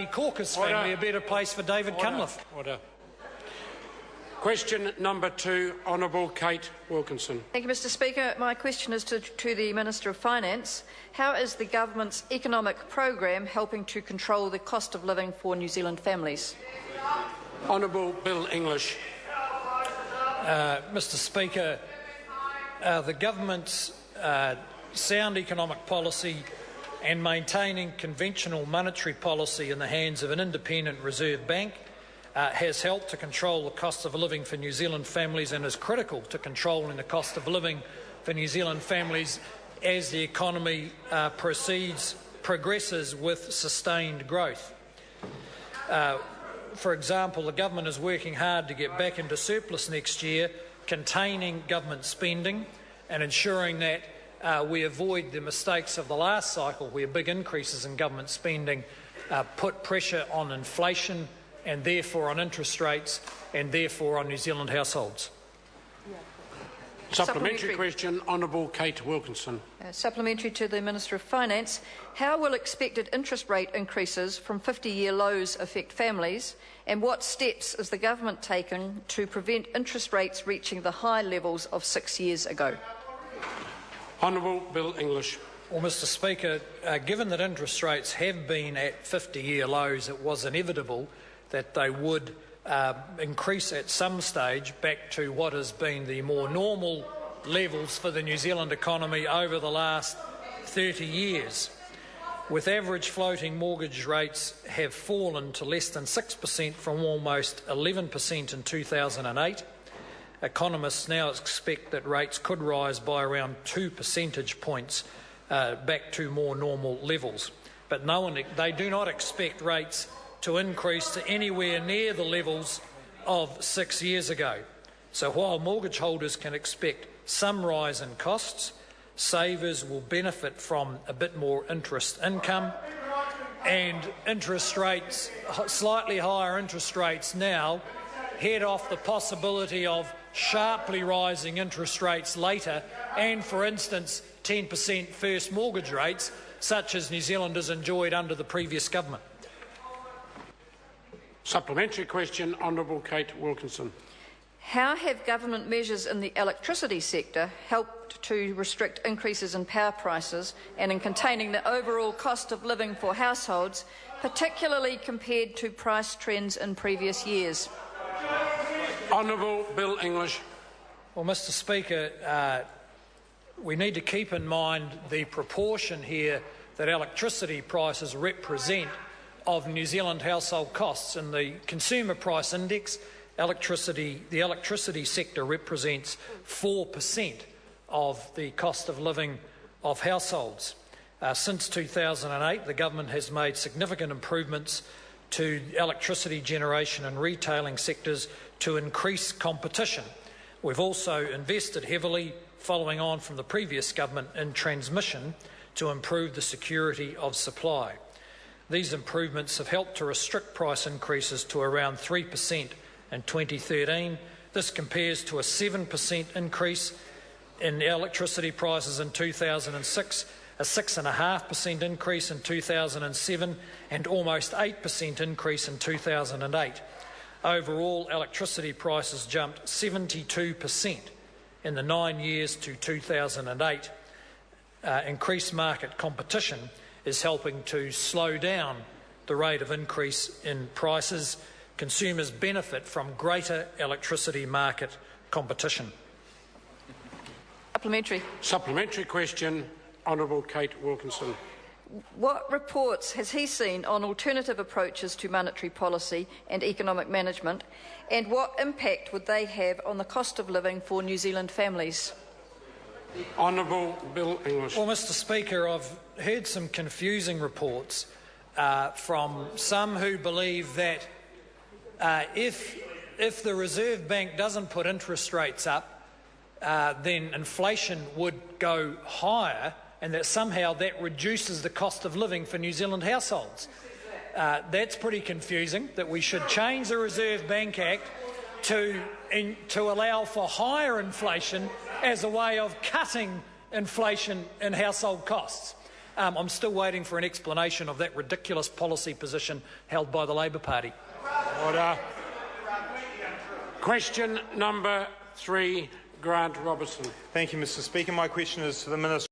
Caucus family a better place for David Cunliffe. Order. Question number 2, Honourable Kate Wilkinson. Thank you, Mr Speaker. My question is to the Minister of Finance. How is the government's economic program helping to control the cost of living for New Zealand families? Honourable Bill English. Mr Speaker, the government's sound economic policy and maintaining conventional monetary policy in the hands of an independent Reserve Bank has helped to control the cost of living for New Zealand families and is critical to controlling the cost of living for New Zealand families as the economy progresses with sustained growth. For example, the government is working hard to get back into surplus next year, containing government spending and ensuring that we avoid the mistakes of the last cycle, where big increases in government spending put pressure on inflation and therefore on interest rates and therefore on New Zealand households. Supplementary question, Honourable Kate Wilkinson. Supplementary to the Minister of Finance. How will expected interest rate increases from 50-year lows affect families, and what steps is the government taking to prevent interest rates reaching the high levels of 6 years ago? Honourable Bill English. Well, Mr Speaker, given that interest rates have been at 50-year lows, it was inevitable that they would increase at some stage back to what has been the more normal levels for the New Zealand economy over the last 30 years. With average floating mortgage rates have fallen to less than 6% from almost 11% in 2008. Economists now expect that rates could rise by around 2 percentage points back to more normal levels. But they do not expect rates to increase to anywhere near the levels of 6 years ago. So while mortgage holders can expect some rise in costs, savers will benefit from a bit more interest income, and interest rates, slightly higher interest rates now, head off the possibility of sharply rising interest rates later and, for instance, 10% first mortgage rates, such as New Zealanders enjoyed under the previous government. Supplementary question, Honourable Kate Wilkinson. How have government measures in the electricity sector helped to restrict increases in power prices and in containing the overall cost of living for households, particularly compared to price trends in previous years? Honourable Bill English. Well, Mr Speaker, we need to keep in mind the proportion here that electricity prices represent of New Zealand household costs. In the Consumer Price Index, the electricity sector represents 4% of the cost of living of households. Since 2008, the government has made significant improvements to electricity generation and retailing sectors to increase competition. We've also invested heavily, following on from the previous government, in transmission to improve the security of supply. These improvements have helped to restrict price increases to around 3% in 2013. This compares to a 7% increase in electricity prices in 2006, a 6.5% increase in 2007 and almost 8% increase in 2008. Overall, electricity prices jumped 72% in the 9 years to 2008. Increased market competition is helping to slow down the rate of increase in prices. Consumers benefit from greater electricity market competition. Supplementary question, Honourable Kate Wilkinson. What reports has he seen on alternative approaches to monetary policy and economic management, and what impact would they have on the cost of living for New Zealand families? Honourable Bill English. Well, Mr Speaker, I've heard some confusing reports from some who believe that if the Reserve Bank doesn't put interest rates up, then inflation would go higher, and that somehow that reduces the cost of living for New Zealand households. That's pretty confusing, that we should change the Reserve Bank Act to allow for higher inflation as a way of cutting inflation in household costs. I'm still waiting for an explanation of that ridiculous policy position held by the Labor Party. Order. Question number 3, Grant Robertson. Thank you, Mr. Speaker. My question is to the Minister.